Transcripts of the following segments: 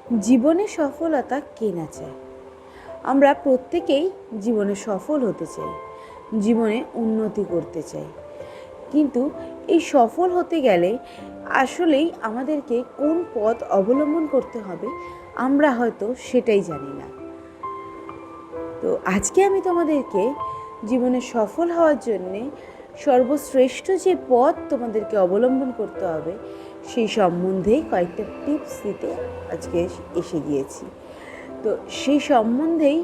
জীবনে সফলতা কে না চায়? আমরা প্রত্যেকেই জীবনে সফল হতে চাই, জীবনে উন্নতি করতে চাই। কিন্তু এই সফল হতে গেলে আসলেই আমাদেরকে কোন পথ অবলম্বন করতে হবে আমরা হয়তো সেটাই জানি না। তো আজকে আমি তোমাদেরকে জীবনে সফল হওয়ার জন্যে সর্বশ্রেষ্ঠ যে পথ তোমাদেরকে অবলম্বন করতে হবে সেই সম্বন্ধেই কয়েকটা টিপস দিতে আজকে এসে গিয়েছি। তো সেই সম্বন্ধেই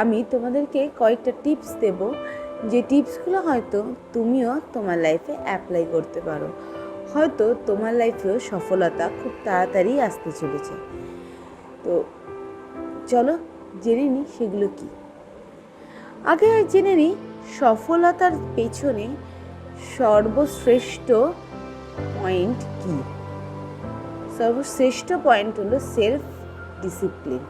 আমি তোমাদেরকে কয়েকটা টিপস দেব, যে টিপসগুলো হয়তো তুমিও তোমার লাইফে অ্যাপ্লাই করতে পারো। হয়তো তোমার লাইফেও সফলতা খুব তাড়াতাড়ি আসতে চলেছে। তো চলো জেনে নিই সেগুলো কি। আগে জেনে নিই সফলতার পেছনে সর্বশ্রেষ্ঠ পয়েন্ট কি। সর্বশ্রেষ্ঠ পয়েন্ট হলো সেলফ ডিসিপ্লিন।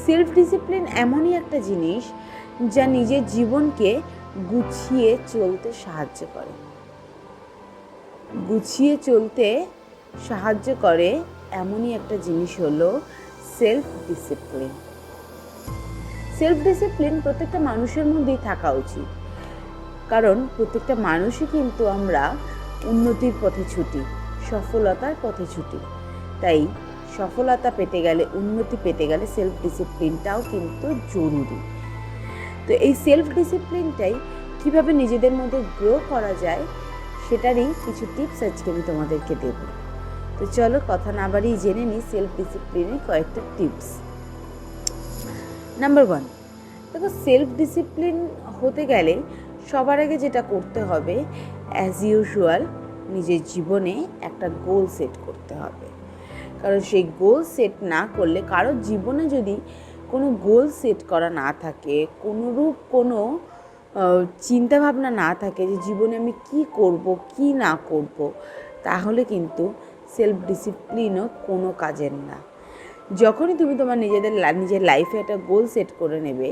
সেলফ ডিসিপ্লিন এমনই একটা জিনিস যা নিজের জীবনকে গুছিয়ে চলতে সাহায্য করে। গুছিয়ে চলতে সাহায্য করে এমনই একটা জিনিস হলো সেলফ ডিসিপ্লিন। সেলফ ডিসিপ্লিন প্রত্যেকটা মানুষের মধ্যেই থাকা উচিত, কারণ প্রত্যেকটা মানুষই কিন্তু আমরা উন্নতির পথে ছুটি, সফলতার পথে ছুটি। তাই সফলতা পেতে গেলে, উন্নতি পেতে গেলে সেলফ ডিসিপ্লিনটাও কিন্তু জরুরি। তো এই সেলফ ডিসিপ্লিনটাই কীভাবে নিজেদের মধ্যে গ্রো করা যায় সেটারই কিছু টিপস আজকে আমি তোমাদেরকে দেব। তো চলো কথা না বাড়িয়ে জেনে নিই সেলফ ডিসিপ্লিনের কয়েকটা টিপস। নাম্বার 1, দেখো সেলফ ডিসিপ্লিন হতে গেলে সবার আগে যেটা করতে হবে, অ্যাজ ইউজুয়াল নিজের জীবনে একটা গোল সেট করতে হবে। কারণ সেই গোল সেট না করলে, কারোর জীবনে যদি কোনো গোল সেট করা না থাকে, কোনোরূপ কোনো চিন্তাভাবনা না থাকে যে জীবনে আমি কি করব কি না করব, তাহলে কিন্তু সেলফ ডিসিপ্লিনও কোনো কাজের না। যখনই তুমি তোমার নিজের লাইফে একটা গোল সেট করে নেবে,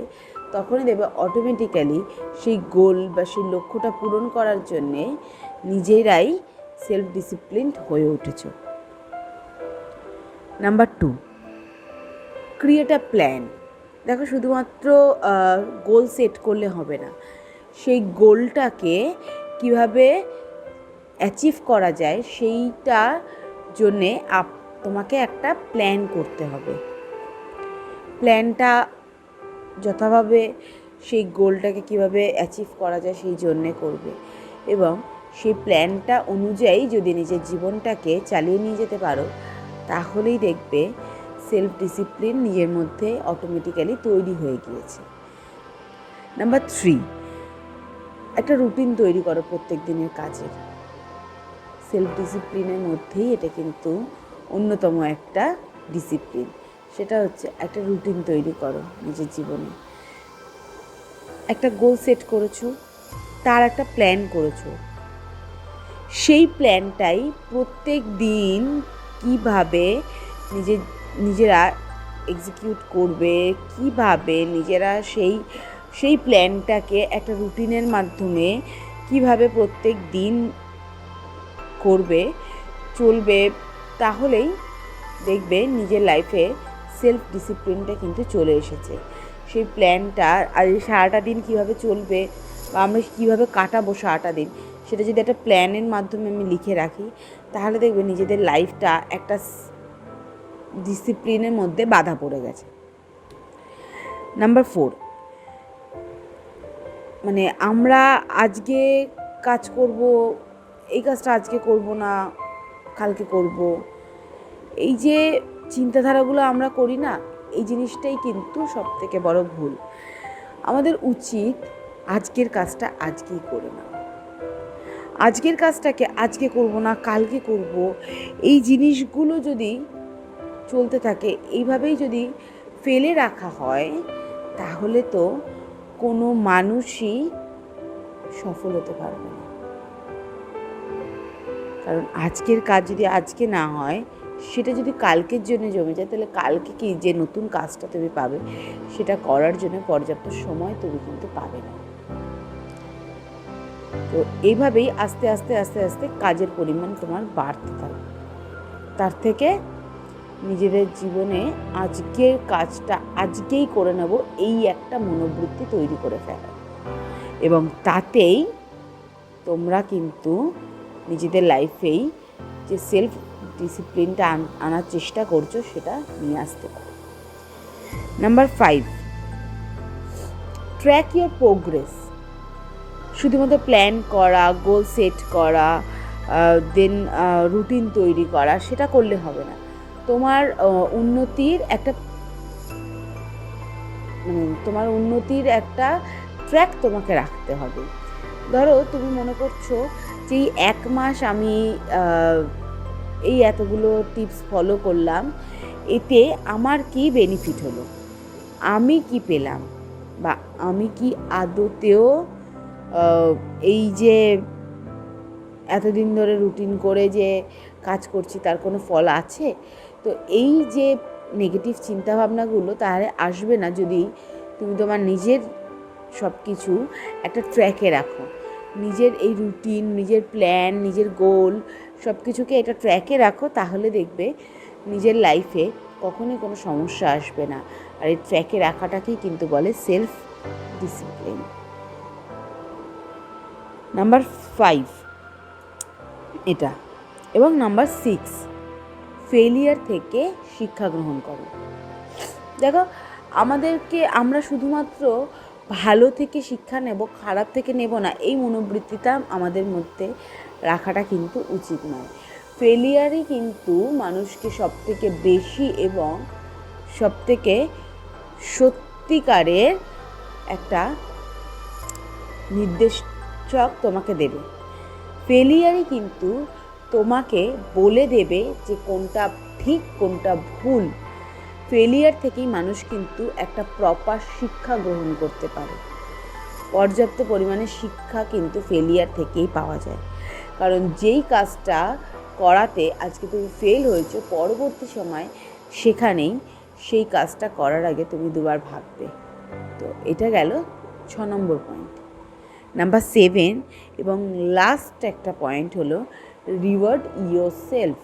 তখনই দেখবে অটোমেটিক্যালি সেই গোল বা সেই লক্ষ্যটা পূরণ করার জন্যে নিজেরাই সেলফ ডিসিপ্লিনড হয়ে উঠেছ। Number 2, create a plan. দেখো শুধুমাত্র গোল সেট করলে হবে না, সেই গোলটাকে কিভাবে অ্যাচিভ করা যায় সেইটার জন্যে তোমাকে একটা প্ল্যান করতে হবে। প্ল্যানটা যথাভাবে সেই গোলটাকে কিভাবে অ্যাচিভ করা যায় সেই জন্যে করবে, এবং সেই প্ল্যানটা অনুযায়ী যদি নিজের জীবনটাকে চালিয়ে নিয়ে যেতে পারো, তাহলেই দেখবে সেলফ ডিসিপ্লিন নিজের মধ্যে অটোমেটিক্যালি তৈরি হয়ে গিয়েছে। নাম্বার 3, একটা রুটিন তৈরি করো প্রত্যেক দিনের কাজের। সেলফ ডিসিপ্লিনের মধ্যেই এটা কিন্তু অন্যতম একটা ডিসিপ্লিন। সেটা হচ্ছে একটা রুটিন তৈরি করো নিজের জীবনে। একটা গোল সেট করেছো, তার একটা প্ল্যান করেছো, সেই প্ল্যানটাই প্রত্যেক দিন কীভাবে নিজেরা এক্সিকিউট করবে, কিভাবে নিজেরা সেই প্ল্যানটাকে একটা রুটিনের মাধ্যমে কিভাবে প্রত্যেক দিন করবে, চলবে, তাহলেই দেখবে নিজের লাইফে সেলফ ডিসিপ্লিনটা কিন্তু চলে এসেছে। সেই প্ল্যানটা আর সারাটা দিন কীভাবে চলবে বা আমরা কীভাবে কাটাবো সারাটা দিন, সেটা যদি একটা প্ল্যানের মাধ্যমে আমি লিখে রাখি, তাহলে দেখবে নিজেদের লাইফটা একটা ডিসিপ্লিনের মধ্যে বাধা পড়ে গেছে। নাম্বার 4, মানে আমরা আজকে কাজ করব, এই কাজটা আজকে করব না, কালকে করব, এই যে চিন্তাধারাগুলো আমরা করি না, এই জিনিসটাই কিন্তু সবথেকে বড় ভুল। আমাদের উচিত আজকের কাজটা আজকেই করে নাও। আজকের কাজটাকে আজকে করব না, কালকে করব, এই জিনিসগুলো যদি চলতে থাকে, এইভাবেই যদি ফেলে রাখা হয়, তাহলে তো কোনো মানুষই সফল হতে পারবে না। কারণ আজকের কাজ যদি আজকে না হয়, সেটা যদি কালকের জন্য জমে যায়, তাহলে কালকে কি যে নতুন কাজটা তুমি পাবে, সেটা করার জন্য পর্যাপ্ত সময় তুমি কিন্তু পাবে না। তো এইভাবেই আস্তে আস্তে আস্তে আস্তে কাজের পরিমাণ তোমার বাড়তে থাকবে। তার থেকে নিজেদের জীবনে আজকের কাজটা আজকেই করে নেব, এই একটা মনোবৃত্তি তৈরি করে ফেলো, এবং তাতেই তোমরা কিন্তু নিজেদের লাইফেই যে সেলফ ডিসিপ্লিনটা আনার চেষ্টা করছো সেটা নিয়ে আসতে পারো। Number 5, track your progress. শুধুমাত্র প্ল্যান করা, গোল সেট করা, দেন রুটিন তৈরি করা, সেটা করলে হবে না। তোমার উন্নতির একটা ট্র্যাক তোমাকে রাখতে হবে। ধরো তুমি মনে করছো যে এই 1 মাস আমি এই এতগুলো টিপস ফলো করলাম, এতে আমার কি বেনিফিট হলো, আমি কি পেলাম, বা আমি কি আদতেও এই যে এতদিন ধরে রুটিন করে যে কাজ করছি তার কোনো ফল আছে? তো এই যে নেগেটিভ চিন্তাভাবনাগুলো তাহলে আসবে না যদি তুমি তোমার নিজের সব কিছু একটা ট্র্যাকে রাখো। নিজের এই রুটিন, নিজের প্ল্যান, নিজের গোল সব কিছুকে একটা ট্র্যাকে রাখো, তাহলে দেখবে নিজের লাইফে কখনোই কোনো সমস্যা আসবে না। আর এই ট্র্যাকে রাখাটাকেই কিন্তু বলে সেলফ ডিসিপ্লিন। নাম্বার 5 এটা। এবং নাম্বার 6, ফেলিয়ার থেকে শিক্ষা গ্রহণ করো। দেখো, আমরা শুধুমাত্র ভালো থেকে শিক্ষা নেব, খারাপ থেকে নেব না, এই মনোবৃত্তিটা আমাদের মধ্যে রাখাটা কিন্তু উচিত নয়। ফেলিয়ারই কিন্তু মানুষকে সবথেকে বেশি এবং সবথেকে সত্যিকারের একটা নির্দেশক তোমাকে দেবে। ফেলিয়ারই কিন্তু তোমাকে বলে দেবে যে কোনটা ঠিক কোনটা ভুল। ফেলিয়ার থেকেই মানুষ কিন্তু একটা প্রপার শিক্ষা গ্রহণ করতে পারে। পর্যাপ্ত পরিমাণে শিক্ষা কিন্তু ফেলিয়ার থেকেই পাওয়া যায়। কারণ যেই কাজটা করাতে আজকে তুমি ফেল হয়েছো, পরবর্তী সময় সেখানেই সেই কাজটা করার আগে তুমি দুবার ভাববে। তো এটা গেল 6 নম্বর পয়েন্ট। নাম্বার 7 এবং লাস্ট একটা পয়েন্ট হলো reward your self.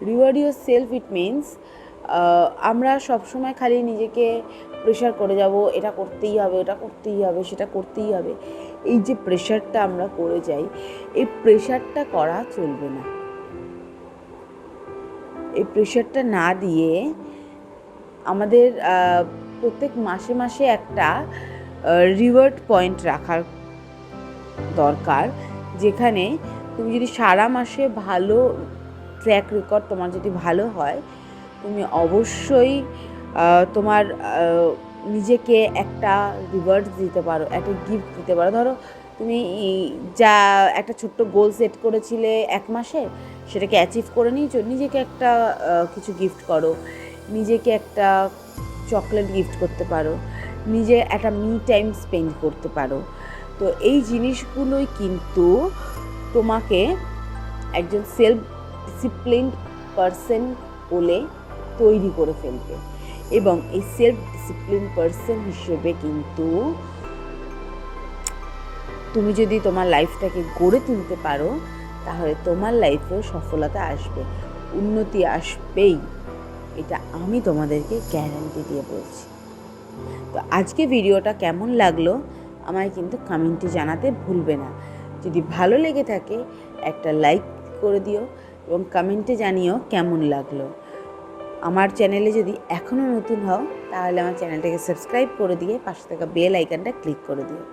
Reward your self it means আমরা সবসময় খালি নিজেকে প্রেশার করে যাব, এটা করতেই হবে, ওটা করতেই হবে, সেটা করতেই হবে। এই যে প্রেশারটা আমরা করে যাই, এই প্রেশারটা করা চলবে না। এই প্রেশারটা না দিয়ে আমাদের প্রত্যেক মাসে মাসে একটা রিওয়ার্ড পয়েন্ট রাখার দরকার, যেখানে তুমি যদি সারা মাসে ভালো ট্র্যাক রেকর্ড তোমার যদি ভালো হয়, তুমি অবশ্যই তোমার নিজেকে একটা রিওয়ার্ড দিতে পারো, একটা গিফট দিতে পারো। ধরো তুমি যা একটা ছোট্ট গোল সেট করেছিলে 1 মাসে, সেটাকে অ্যাচিভ করে নিয়েছো, নিজেকে একটা কিছু গিফট করো, নিজেকে একটা চকলেট গিফট করতে পারো, নিজে একটা মি টাইম স্পেন্ড করতে পারো। তো এই জিনিসগুলোই কিন্তু তোমাকে একজন সেলফ ডিসিপ্লিনড পারসন বলে তৈরি করে ফেলবে। এবং এই সেলফ ডিসিপ্লিন পারসন হিসেবে কিন্তু তুমি যদি তোমার লাইফটাকে গড়ে তুলতে পারো, তাহলে তোমার লাইফেও সফলতা আসবে, উন্নতি আসবেই। এটা আমি তোমাদেরকে গ্যারান্টি দিয়ে বলছি। তো আজকে ভিডিওটা কেমন লাগলো আমায় কিন্তু কমেন্টে জানাতে ভুলবে না। যদি ভালো লেগে থাকে একটা লাইক করে দিও এবং কমেন্টে জানিও কেমন লাগলো। আমার চ্যানেলে যদি এখনও নতুন হও, তাহলে আমার চ্যানেলটাকে সাবস্ক্রাইব করে দিয়ে পাশে থাকা বেল আইকনটা ক্লিক করে দিও।